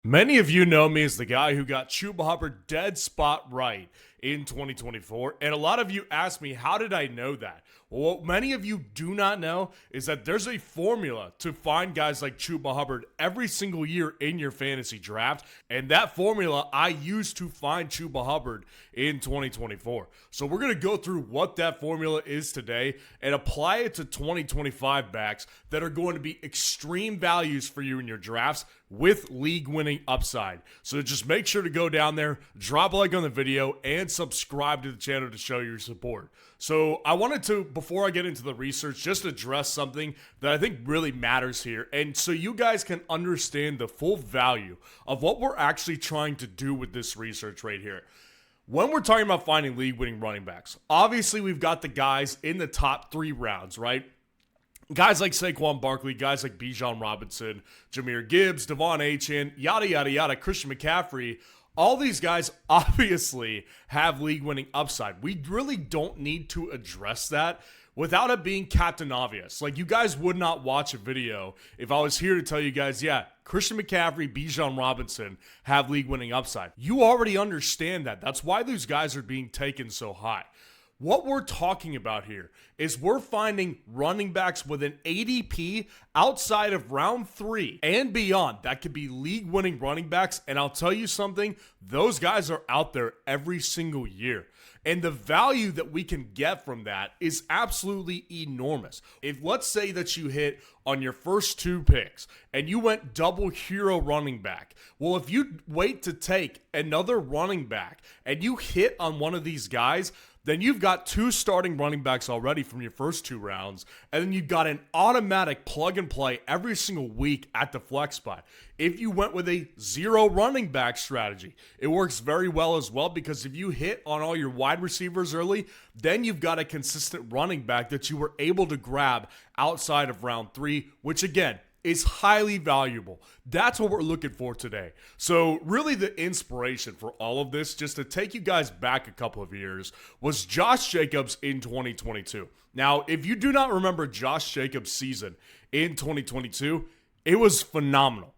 Many of you know me as the guy who got Chuba Hubbard dead spot right in 2024. And a lot of you ask me, how did I know that? Well, what many of you do not know is that there's a formula to find guys like Chuba Hubbard every single year in your fantasy draft. And that formula I used to find Chuba Hubbard in 2024. So we're going to go through what that formula is today and apply it to 2025 backs that are going to be extreme values for you in your drafts with league-winning upside. So just make sure to go down there, drop a like on the video, and subscribe to the channel to show your support. So I wanted to, before I get into the research, just address something that I think really matters here, and so you guys can understand the full value of what we're actually trying to do with this research right here. When we're talking about finding league-winning running backs, obviously we've got the guys in the top 3 rounds, right? Guys like Saquon Barkley, guys like Bijan Robinson, Jahmyr Gibbs, Devon Etienne, yada, yada, yada, Christian McCaffrey. All these guys obviously have league-winning upside. We really don't need to address that without it being Captain Obvious. Like, you guys would not watch a video if I was here to tell you guys, yeah, Christian McCaffrey, Bijan Robinson have league-winning upside. You already understand that. That's why those guys are being taken so high. What we're talking about here is we're finding running backs with an ADP outside of round 3 and beyond. That could be league-winning running backs, and I'll tell you something, those guys are out there every single year. And the value that we can get from that is absolutely enormous. If let's say that you hit on your first 2 picks and you went double hero running back, well, if you wait to take another running back and you hit on one of these guys, then you've got 2 starting running backs already from your first 2 rounds, and then you've got an automatic plug and play every single week at the flex spot. If you went with a 0 running back strategy, it works very well as well, because if you hit on all your wide receivers early, then you've got a consistent running back that you were able to grab outside of round 3, which again, is highly valuable. That's what we're looking for today. So really the inspiration for all of this, just to take you guys back a couple of years, was Josh Jacobs in 2022. Now, if you do not remember Josh Jacobs' season in 2022, it was phenomenal.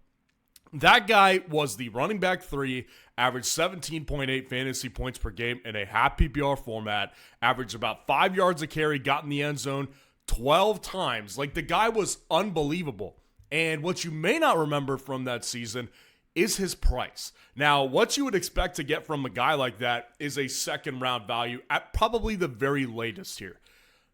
That guy was the running back 3, averaged 17.8 fantasy points per game in a half PPR format, averaged about 5 yards a carry, got in the end zone 12 times. Like, the guy was unbelievable. And what you may not remember from that season is his price. Now, what you would expect to get from a guy like that is a second round value at probably the very latest here.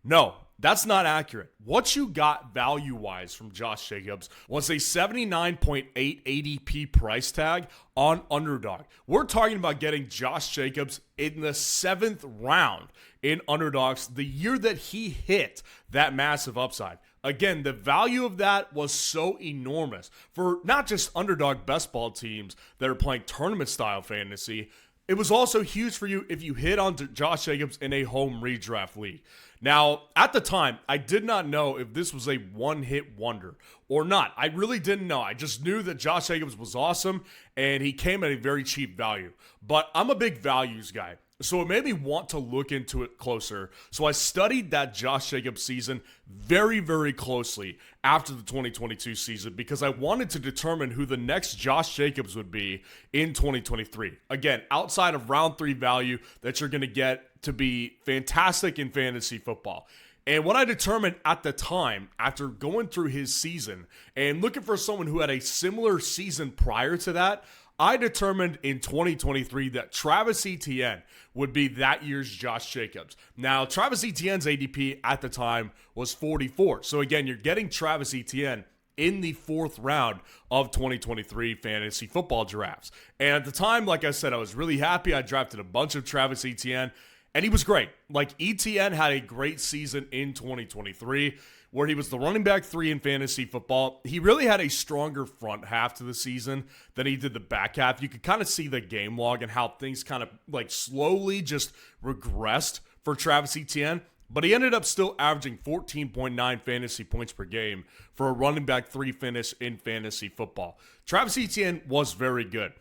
No, that's not accurate. What you got value-wise from Josh Jacobs was a 79.8 ADP price tag on Underdog. We're talking about getting Josh Jacobs in the 7th round in Underdogs the year that he hit that massive upside. Again, the value of that was so enormous for not just Underdog best ball teams that are playing tournament-style fantasy. It was also huge for you if you hit on Josh Jacobs in a home redraft league. Now, at the time, I did not know if this was a one-hit wonder or not. I really didn't know. I just knew that Josh Jacobs was awesome, and he came at a very cheap value. But I'm a big values guy, so it made me want to look into it closer. So I studied that Josh Jacobs season very, very closely after the 2022 season, because I wanted to determine who the next Josh Jacobs would be in 2023. Again, outside of round 3 value that you're going to get to be fantastic in fantasy football. And what I determined at the time, after going through his season and looking for someone who had a similar season prior to that, I determined in 2023 that Travis Etienne would be that year's Josh Jacobs. Now, Travis Etienne's ADP at the time was 44. So again, you're getting Travis Etienne in the 4th round of 2023 fantasy football drafts. And at the time, like I said, I was really happy. I drafted a bunch of Travis Etienne, and he was great. Like, Etienne had a great season in 2023 where he was the running back 3 in fantasy football. He really had a stronger front half to the season than he did the back half. You could kind of see the game log and how things kind of like slowly just regressed for Travis Etienne. But he ended up still averaging 14.9 fantasy points per game for a running back 3 finish in fantasy football. Travis Etienne was very good.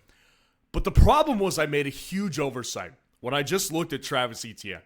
But the problem was I made a huge oversight when I just looked at Travis Etienne.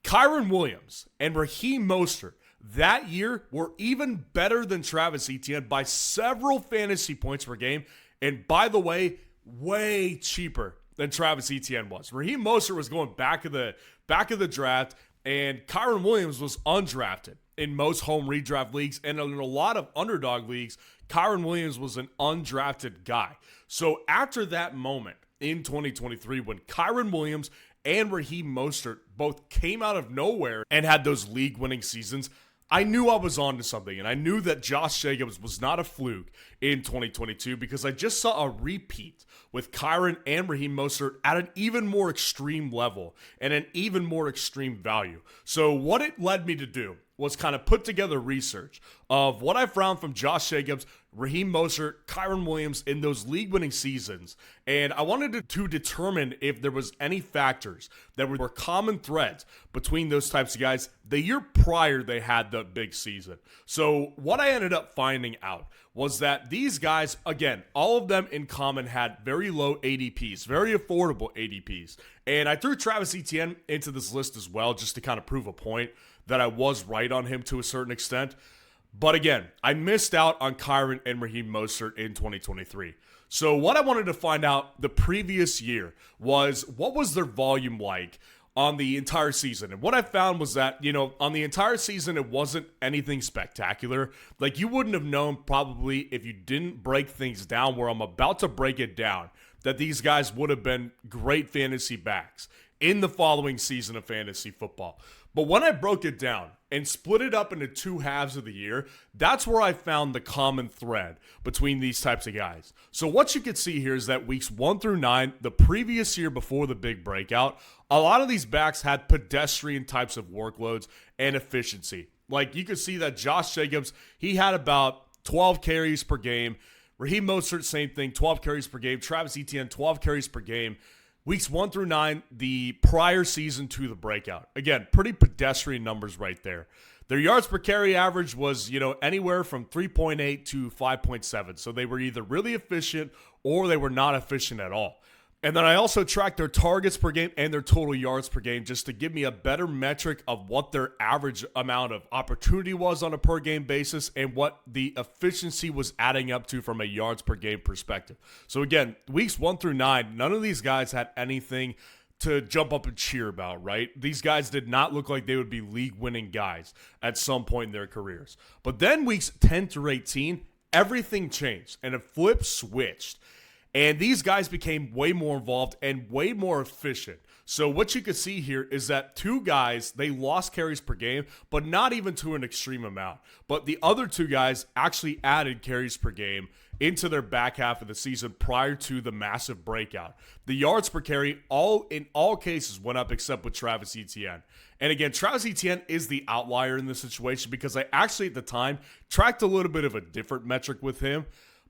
Kairen Williams and Raheem Mostert that year were even better than Travis Etienne by several fantasy points per game And by the way, way cheaper than Travis Etienne was. Raheem Mostert was going back of the draft, and Kairen Williams was undrafted in most home redraft leagues, and in a lot of underdog leagues, Kairen Williams was an undrafted guy. So after that moment in 2023, when Kairen Williams and Raheem Mostert both came out of nowhere and had those league-winning seasons, I knew I was on to something, and I knew that Josh Jacobs was not a fluke in 2022 because I just saw a repeat with Kairen and Raheem Mostert at an even more extreme level and an even more extreme value. So what it led me to do was kind of put together research of what I found from Josh Jacobs, Raheem Mostert, Kairen Williams in those league-winning seasons. And I wanted to determine if there was any factors that were common threads between those types of guys the year prior they had the big season. So what I ended up finding out was that these guys, again, all of them in common had very low ADPs, very affordable ADPs. And I threw Travis Etienne into this list as well just to kind of prove a point that I was right on him to a certain extent. But again, I missed out on Kairen and Raheem Mostert in 2023. So what I wanted to find out the previous year was what was their volume like on the entire season. And what I found was that, on the entire season, it wasn't anything spectacular. Like, you wouldn't have known probably if you didn't break things down where I'm about to break it down, that these guys would have been great fantasy backs in the following season of fantasy football. But when I broke it down and split it up into two halves of the year, that's where I found the common thread between these types of guys. So what you can see here is that weeks 1 through 9, the previous year before the big breakout, a lot of these backs had pedestrian types of workloads and efficiency. Like, you could see that Josh Jacobs, he had about 12 carries per game. Raheem Mostert, same thing, 12 carries per game. Travis Etienne, 12 carries per game. Weeks 1 through 9, the prior season to the breakout. Again, pretty pedestrian numbers right there. Their yards per carry average was, anywhere from 3.8 to 5.7. So they were either really efficient or they were not efficient at all. And then I also tracked their targets per game and their total yards per game just to give me a better metric of what their average amount of opportunity was on a per game basis and what the efficiency was adding up to from a yards per game perspective. So again, weeks 1 through 9, none of these guys had anything to jump up and cheer about, right? These guys did not look like they would be league-winning guys at some point in their careers. But then weeks 10 through 18, everything changed and a flip switched. And these guys became way more involved and way more efficient. So what you can see here is that two guys, they lost carries per game, but not even to an extreme amount. But the other two guys actually added carries per game into their back half of the season prior to the massive breakout. The yards per carry in all cases went up except with Travis Etienne. And again, Travis Etienne is the outlier in this situation because I actually at the time tracked a little bit of a different metric with him.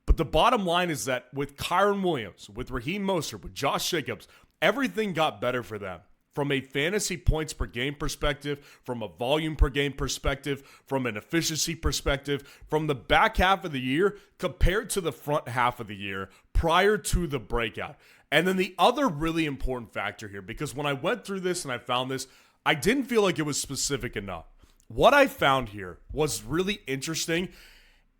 But the bottom line is that with Kairen Williams, with Raheem Mostert, with Josh Jacobs, everything got better for them. From a fantasy points per game perspective, from a volume per game perspective, from an efficiency perspective, from the back half of the year compared to the front half of the year prior to the breakout. And then the other really important factor here, because when I went through this and I found this, I didn't feel like it was specific enough. What I found here was really interesting.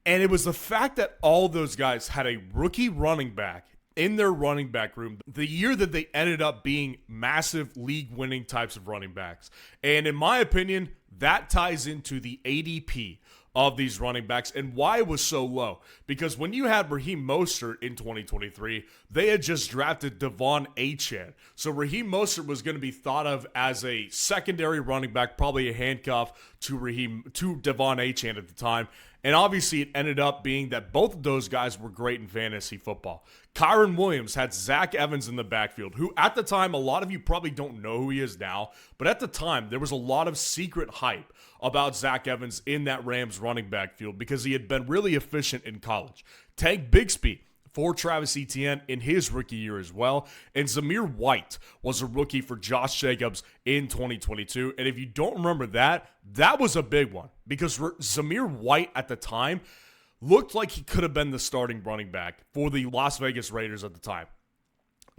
And it was the fact that all those guys had a rookie running back in their running back room the year that they ended up being massive league-winning types of running backs. And in my opinion, that ties into the ADP of these running backs and why it was so low. Because when you had Raheem Mostert in 2023, they had just drafted Etienne. So Raheem Mostert was going to be thought of as a secondary running back, probably a handcuff to Etienne at the time. And obviously it ended up being that both of those guys were great in fantasy football. Kairen Williams had Zach Evans in the backfield, who at the time, a lot of you probably don't know who he is now, but at the time, there was a lot of secret hype about Zach Evans in that Rams running back field because he had been really efficient in college. Tank Bigsby for Travis Etienne in his rookie year as well. And Zamir White was a rookie for Josh Jacobs in 2022. And if you don't remember that, that was a big one because Zamir White at the time looked like he could have been the starting running back for the Las Vegas Raiders at the time.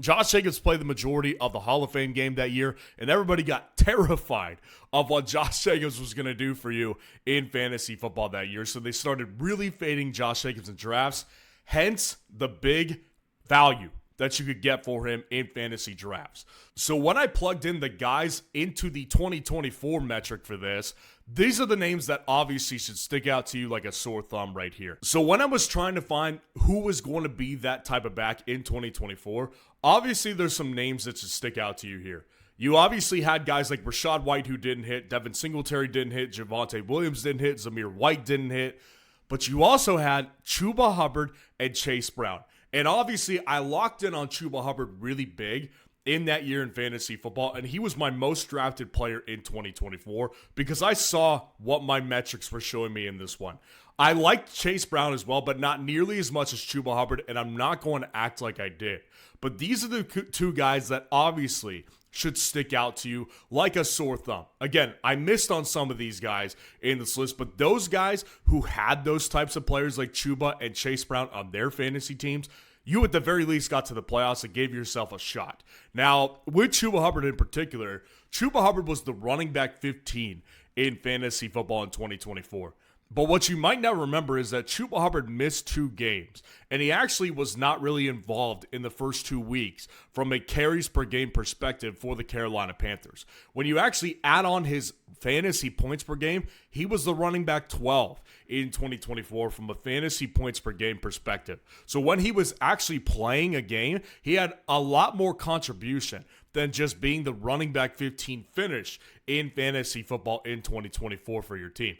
Josh Jacobs played the majority of the Hall of Fame game that year, and everybody got terrified of what Josh Jacobs was going to do for you in fantasy football that year. So they started really fading Josh Jacobs in drafts. Hence the big value that you could get for him in fantasy drafts. So when I plugged in the guys into the 2024 metric for this, these are the names that obviously should stick out to you like a sore thumb right here. So when I was trying to find who was going to be that type of back in 2024, obviously there's some names that should stick out to you here. You obviously had guys like Rachaad White who didn't hit, Devin Singletary didn't hit, Javonte Williams didn't hit, Zamir White didn't hit, but you also had Chuba Hubbard and Chase Brown. And obviously, I locked in on Chuba Hubbard really big in that year in fantasy football, and he was my most drafted player in 2024 because I saw what my metrics were showing me in this one. I liked Chase Brown as well, but not nearly as much as Chuba Hubbard, and I'm not going to act like I did. But these are the two guys that obviously should stick out to you like a sore thumb. Again, I missed on some of these guys in this list, but those guys who had those types of players like Chuba and Chase Brown on their fantasy teams, you at the very least got to the playoffs and gave yourself a shot. Now, with Chuba Hubbard in particular, Chuba Hubbard was the running back 15 in fantasy football in 2024. But what you might not remember is that Chuba Hubbard missed 2 games, and he actually was not really involved in the first 2 weeks from a carries per game perspective for the Carolina Panthers. When you actually add on his fantasy points per game, he was the running back 12 in 2024 from a fantasy points per game perspective. So when he was actually playing a game, he had a lot more contribution than just being the running back 15 finish in fantasy football in 2024 for your team.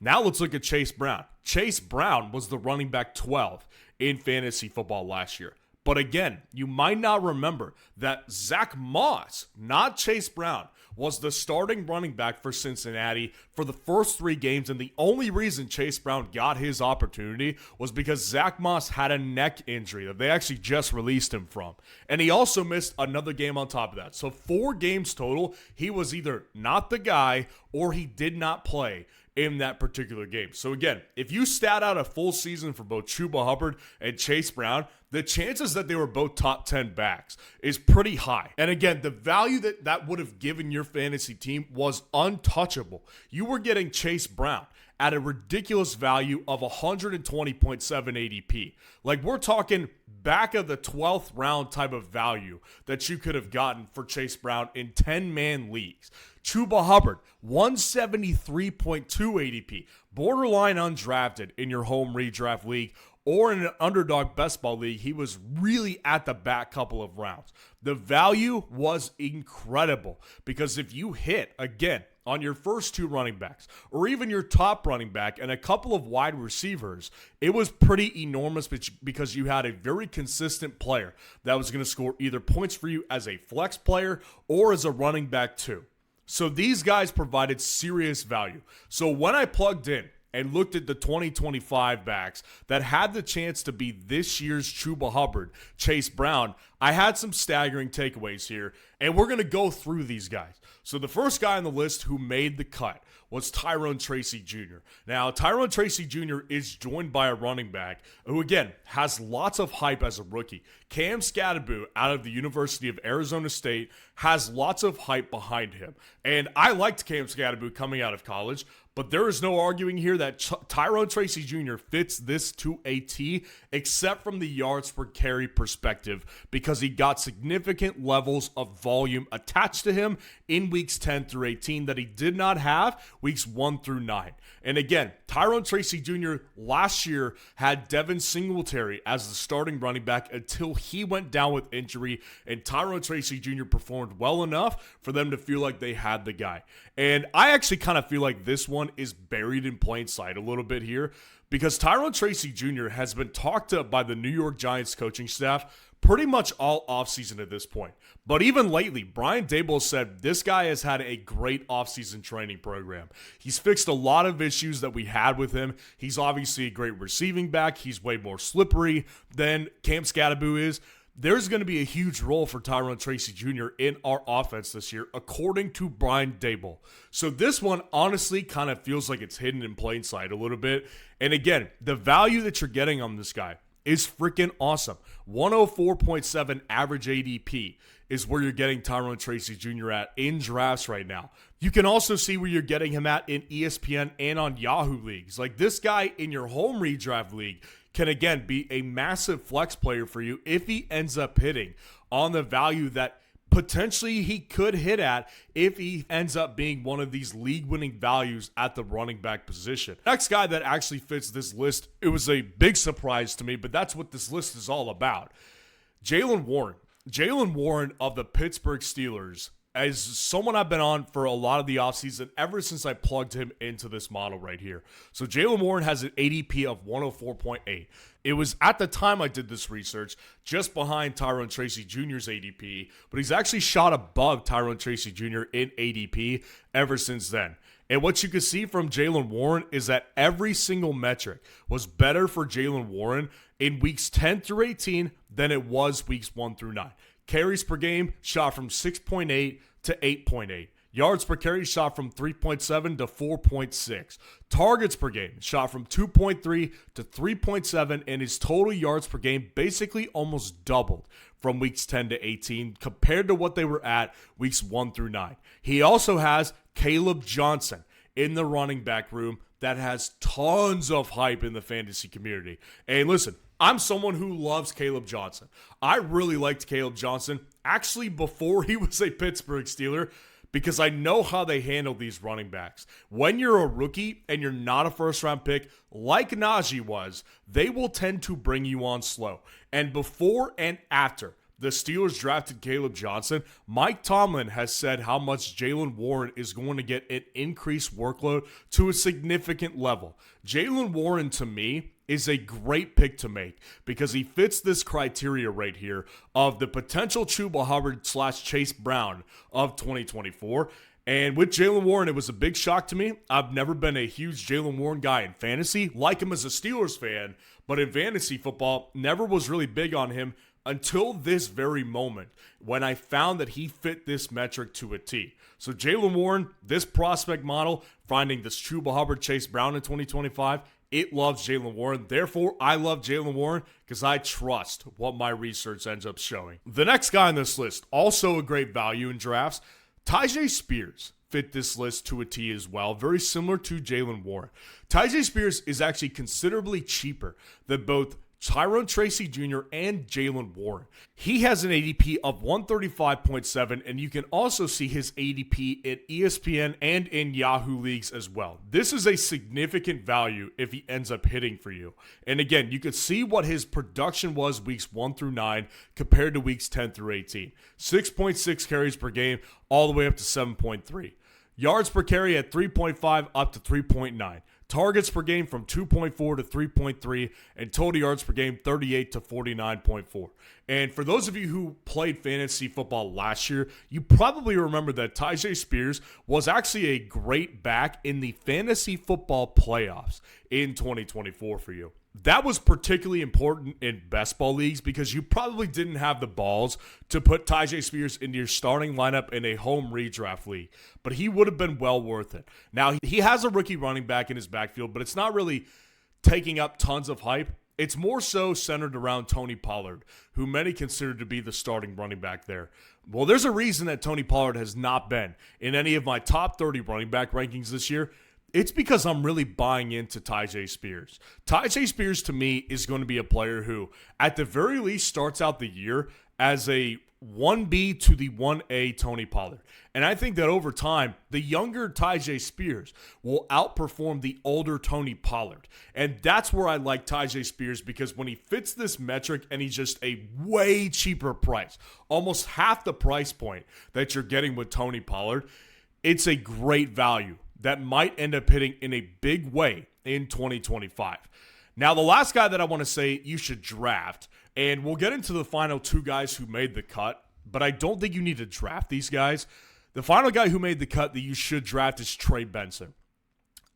Now let's look at Chase Brown. Chase Brown was the running back 12 in fantasy football last year. But again, you might not remember that Zach Moss, not Chase Brown, was the starting running back for Cincinnati for the first 3 games, and the only reason Chase Brown got his opportunity was because Zach Moss had a neck injury that they actually just released him from. And he also missed another game on top of that. So 4 games total, he was either not the guy or he did not play in that particular game. So again, if you stat out a full season for both Chuba Hubbard and Chase Brown, the chances that they were both top 10 backs is pretty high. And again, the value that would have given your fantasy team was untouchable. You were getting Chase Brown at a ridiculous value of 120.7 ADP. Like, we're talking back of the 12th round type of value that you could have gotten for Chase Brown in 10-man leagues. Chuba Hubbard, 173.2 ADP, borderline undrafted in your home redraft league or in an Underdog best ball league. He was really at the back couple of rounds. The value was incredible because if you hit, again, on your first 2 running backs or even your top running back and a couple of wide receivers, it was pretty enormous because you had a very consistent player that was going to score either points for you as a flex player or as a running back too. So these guys provided serious value. So when I plugged in and looked at the 2025 backs that had the chance to be this year's Chuba Hubbard, Chase Brown, I had some staggering takeaways here, and we're going to go through these guys. So the first guy on the list who made the cut was Tyrone Tracy Jr. Now, Tyrone Tracy Jr. is joined by a running back who, again, has lots of hype as a rookie. Cam Skattebo out of the University of Arizona State has lots of hype behind him. And I liked Cam Skattebo coming out of college, but there is no arguing here that Tyrone Tracy Jr. fits this to a T, except from the yards per carry perspective, because he got significant levels of volume attached to him in weeks 10 through 18 that he did not have weeks 1 through 9. And again, Tyrone Tracy Jr. last year had Devin Singletary as the starting running back until he went down with injury, and Tyrone Tracy Jr. performed well enough for them to feel like they had the guy. And I actually kind of feel like this one is buried in plain sight a little bit here because Tyrone Tracy Jr. has been talked up by the New York Giants coaching staff pretty much all offseason at this point. But even lately, Brian Daboll said this guy has had a great offseason training program. He's fixed a lot of issues that we had with him. He's obviously a great receiving back. He's way more slippery than Cam Skattebo is. There's going to be a huge role for Tyrone Tracy Jr. in our offense this year, according to Brian Daboll. So this one honestly kind of feels like it's hidden in plain sight a little bit. And again, the value that you're getting on this guy is freaking awesome. 104.7 average ADP is where you're getting Tyrone Tracy Jr. at in drafts right now. You can also see where you're getting him at in ESPN and on Yahoo leagues. Like, this guy in your home redraft league can again be a massive flex player for you if he ends up hitting on the value that potentially he could hit at if he ends up being one of these league-winning values at the running back position. Next guy that actually fits this list, it was a big surprise to me, but that's what this list is all about. Jaylen Warren. Jaylen Warren of the Pittsburgh Steelers is someone I've been on for a lot of the offseason ever since I plugged him into this model right here. So Jaylen Warren has an ADP of 104.8. It was at the time I did this research just behind Tyrone Tracy Jr.'s ADP, but he's actually shot above Tyrone Tracy Jr. in ADP ever since then. And what you can see from Jaylen Warren is that every single metric was better for Jaylen Warren in weeks 10 through 18 than it was weeks 1 through 9. Carries per game shot from 6.8 to 8.8. Yards per carry shot from 3.7 to 4.6. Targets per game shot from 2.3 to 3.7, and his total yards per game basically almost doubled from weeks 10 to 18 compared to what they were at weeks 1 through 9. He also has Caleb Johnson in the running back room that has tons of hype in the fantasy community. And listen, I'm someone who loves Caleb Johnson. I really liked Caleb Johnson actually before he was a Pittsburgh Steeler because I know how they handle these running backs. When you're a rookie and you're not a first-round pick like Najee was, they will tend to bring you on slow. And before and after the Steelers drafted Caleb Johnson, Mike Tomlin has said how much Jaylen Warren is going to get an increased workload to a significant level. Jaylen Warren, to me, is a great pick to make because he fits this criteria right here of the potential Chuba Hubbard / Chase Brown of 2024. And with Jaylen Warren, it was a big shock to me. I've never been a huge Jaylen Warren guy in fantasy, like him as a Steelers fan, but in fantasy football, never was really big on him until this very moment when I found that he fit this metric to a T. So Jaylen Warren, this prospect model, finding this Chuba Hubbard, Chase Brown in 2025, it loves Jaylen Warren. Therefore, I love Jaylen Warren because I trust what my research ends up showing. The next guy on this list, also a great value in drafts, Tai Spears fit this list to a T as well, very similar to Jaylen Warren. Tai Spears is actually considerably cheaper than both Tyrone Tracy Jr. and Jaylen Warren. He has an ADP of 135.7, and you can also see his ADP at ESPN and in Yahoo leagues as well. This is a significant value if he ends up hitting for you. And again, you can see what his production was weeks 1 through 9 compared to weeks 10 through 18. 6.6 carries per game all the way up to 7.3. Yards per carry at 3.5 up to 3.9. Targets per game from 2.4 to 3.3, and total yards per game 38 to 49.4. And for those of you who played fantasy football last year, you probably remember that Tai Spears was actually a great back in the fantasy football playoffs in 2024 for you. That was particularly important in best ball leagues because you probably didn't have the balls to put Tai Spears into your starting lineup in a home redraft league, but he would have been well worth it. Now, he has a rookie running back in his backfield, but it's not really taking up tons of hype. It's more so centered around Tony Pollard, who many consider to be the starting running back there. Well, there's a reason that Tony Pollard has not been in any of my top 30 running back rankings this year. It's because I'm really buying into Tai Spears. Tai Spears, to me, is going to be a player who, at the very least, starts out the year as a 1B to the 1A Tony Pollard. And I think that over time, the younger Tai Spears will outperform the older Tony Pollard. And that's where I like Tai Spears because when he fits this metric and he's just a way cheaper price, almost half the price point that you're getting with Tony Pollard, it's a great value that might end up hitting in a big way in 2025. Now, the last guy that I want to say you should draft, and we'll get into the final two guys who made the cut, but I don't think you need to draft these guys. The final guy who made the cut that you should draft is Trey Benson.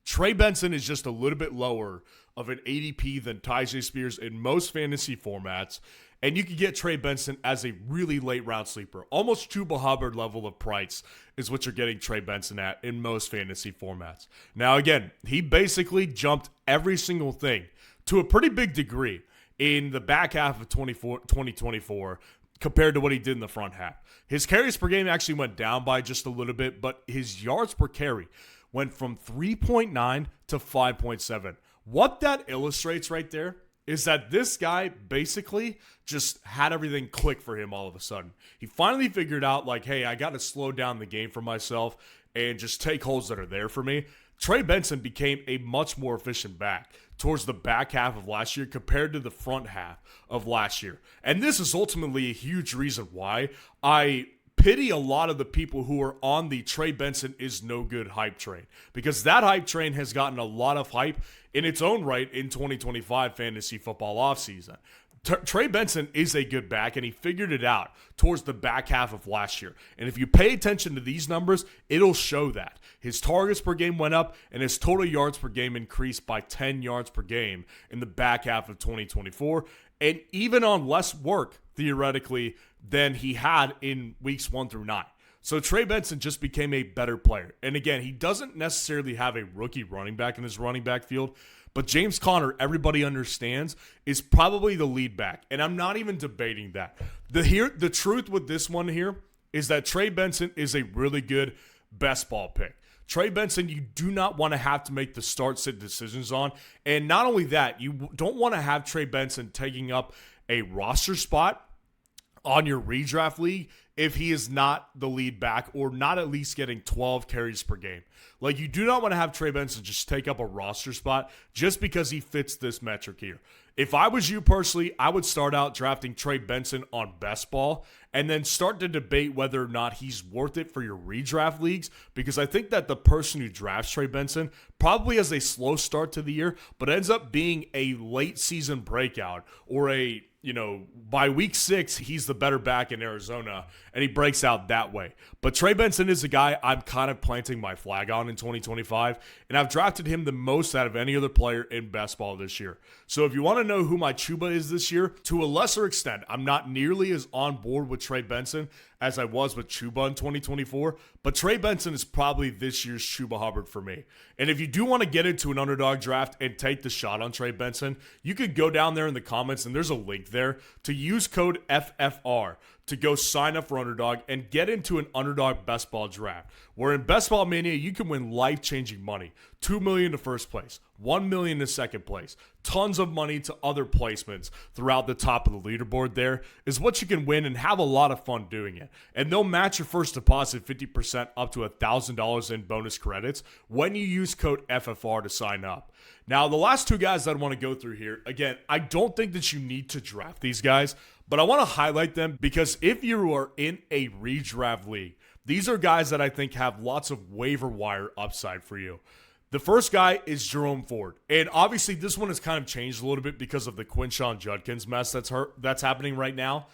Trey Benson is just a little bit lower of an ADP than Tai Spears in most fantasy formats, and you can get Trey Benson as a really late round sleeper. Almost Chuba Hubbard level of price is what you're getting Trey Benson at in most fantasy formats. Now, again, he basically jumped every single thing to a pretty big degree in the back half of 2024 compared to what he did in the front half. His carries per game actually went down by just a little bit, but his yards per carry went from 3.9 to 5.7. What that illustrates right there is that this guy basically just had everything click for him all of a sudden. He finally figured out, like, hey, I got to slow down the game for myself and just take holes that are there for me. Trey Benson became a much more efficient back towards the back half of last year compared to the front half of last year. And this is ultimately a huge reason why I pity a lot of the people who are on the Trey Benson is no good hype train, because that hype train has gotten a lot of hype in its own right in 2025 fantasy football offseason. Trey Benson is a good back, and he figured it out towards the back half of last year. And if you pay attention to these numbers, it'll show that. His targets per game went up, and his total yards per game increased by 10 yards per game in the back half of 2024, and even on less work, theoretically, than he had in weeks 1 through 9. So Trey Benson just became a better player. And again, he doesn't necessarily have a rookie running back in his running back field, but James Conner, everybody understands, is probably the lead back. And I'm not even debating that. The truth with this one here is that Trey Benson is a really good best ball pick. Trey Benson, you do not want to have to make the start-sit decisions on. And not only that, you don't want to have Trey Benson taking up a roster spot on your redraft league if he is not the lead back or not at least getting 12 carries per game. Like, you do not want to have Trey Benson just take up a roster spot just because he fits this metric here. If I was you personally, I would start out drafting Trey Benson on best ball and then start to debate whether or not he's worth it for your redraft leagues, because I think that the person who drafts Trey Benson probably has a slow start to the year but ends up being a late season breakout, or by week 6, he's the better back in Arizona, and he breaks out that way. But Trey Benson is a guy I'm kind of planting my flag on in 2025, and I've drafted him the most out of any other player in best ball this year. So if you want to know who my Chuba is this year, to a lesser extent, I'm not nearly as on board with Trey Benson as I was with Chuba in 2024, but Trey Benson is probably this year's Chuba Hubbard for me. And if you do want to get into an underdog draft and take the shot on Trey Benson, you could go down there in the comments, and there's a link there to use code FFR to go sign up for Underdog and get into an Underdog Best Ball draft, where in Best Ball Mania, you can win life-changing money. $2 million to first place, $1 million to second place, tons of money to other placements throughout the top of the leaderboard. There is what you can win and have a lot of fun doing it. And they'll match your first deposit 50% up to $1,000 in bonus credits when you use code FFR to sign up. Now, the last two guys that I want to go through here, again, I don't think that you need to draft these guys, but I want to highlight them because if you are in a redraft league, these are guys that I think have lots of waiver wire upside for you. The first guy is Jerome Ford. And obviously this one has kind of changed a little bit because of the Quinshon Judkins mess that's happening right now.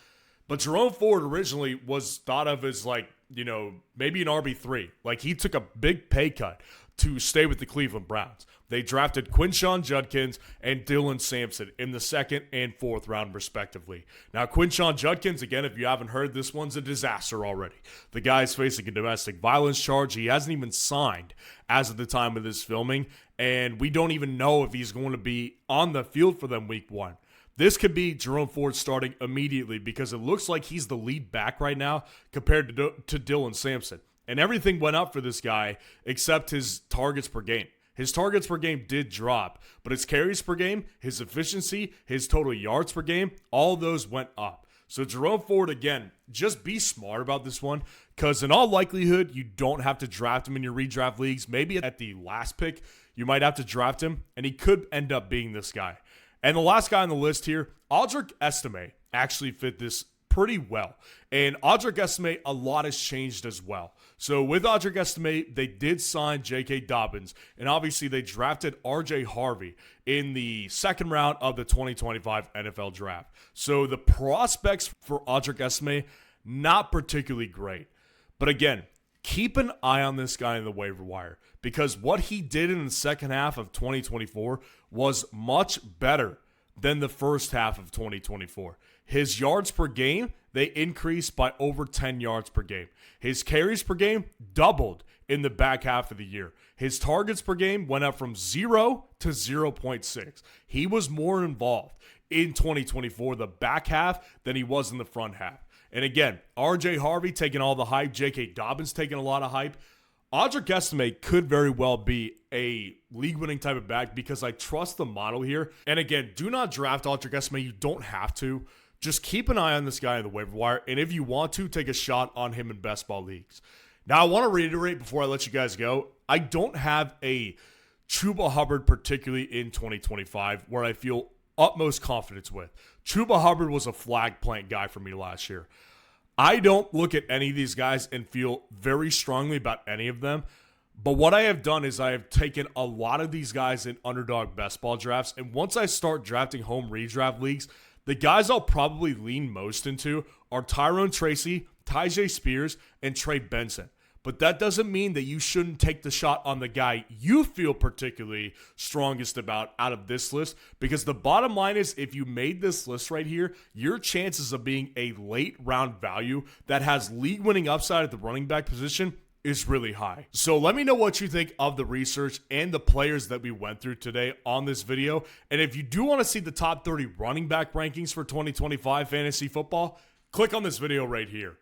But Jerome Ford originally was thought of as maybe an RB3. Like, he took a big pay cut to stay with the Cleveland Browns. They drafted Quinshon Judkins and Dylan Sampson in the 2nd and 4th round, respectively. Now, Quinshon Judkins, again, if you haven't heard, this one's a disaster already. The guy's facing a domestic violence charge. He hasn't even signed as of the time of this filming, and we don't even know if he's going to be on the field for them week 1. This could be Jerome Ford starting immediately because it looks like he's the lead back right now compared to Dylan Sampson. And everything went up for this guy except his targets per game. His targets per game did drop, but his carries per game, his efficiency, his total yards per game, all those went up. So Jerome Ford, again, just be smart about this one, because in all likelihood, you don't have to draft him in your redraft leagues. Maybe at the last pick, you might have to draft him, and he could end up being this guy. And the last guy on the list here, Audric Estime, actually fit this pretty well. And Audric Estime, a lot has changed as well. So with Audric Estime, they did sign J.K. Dobbins, and obviously they drafted R.J. Harvey in the 2nd round of the 2025 NFL Draft. So the prospects for Audric Estime, not particularly great. But again, keep an eye on this guy in the waiver wire, because what he did in the second half of 2024 was much better than the first half of 2024. His yards per game, they increased by over 10 yards per game. His carries per game doubled in the back half of the year. His targets per game went up from 0 to 0.6. He was more involved in 2024, the back half, than he was in the front half. And again, R.J. Harvey taking all the hype, J.K. Dobbins taking a lot of hype. Audric Estime could very well be a league-winning type of back because I trust the model here. And again, do not draft Audric Estime. You don't have to. Just keep an eye on this guy in the waiver wire. And if you want to, take a shot on him in best ball leagues. Now, I want to reiterate before I let you guys go, I don't have a Chuba Hubbard particularly in 2025 where I feel utmost confidence with. Chuba Hubbard was a flag plant guy for me last year. I don't look at any of these guys and feel very strongly about any of them. But what I have done is I have taken a lot of these guys in underdog best ball drafts. And once I start drafting home redraft leagues, the guys I'll probably lean most into are Tyrone Tracy, Tai Spears, and Trey Benson. But that doesn't mean that you shouldn't take the shot on the guy you feel particularly strongest about out of this list. Because the bottom line is, if you made this list right here, your chances of being a late round value that has league-winning upside at the running back position is really high. So let me know what you think of the research and the players that we went through today on this video. And if you do want to see the top 30 running back rankings for 2025 fantasy football, click on this video right here.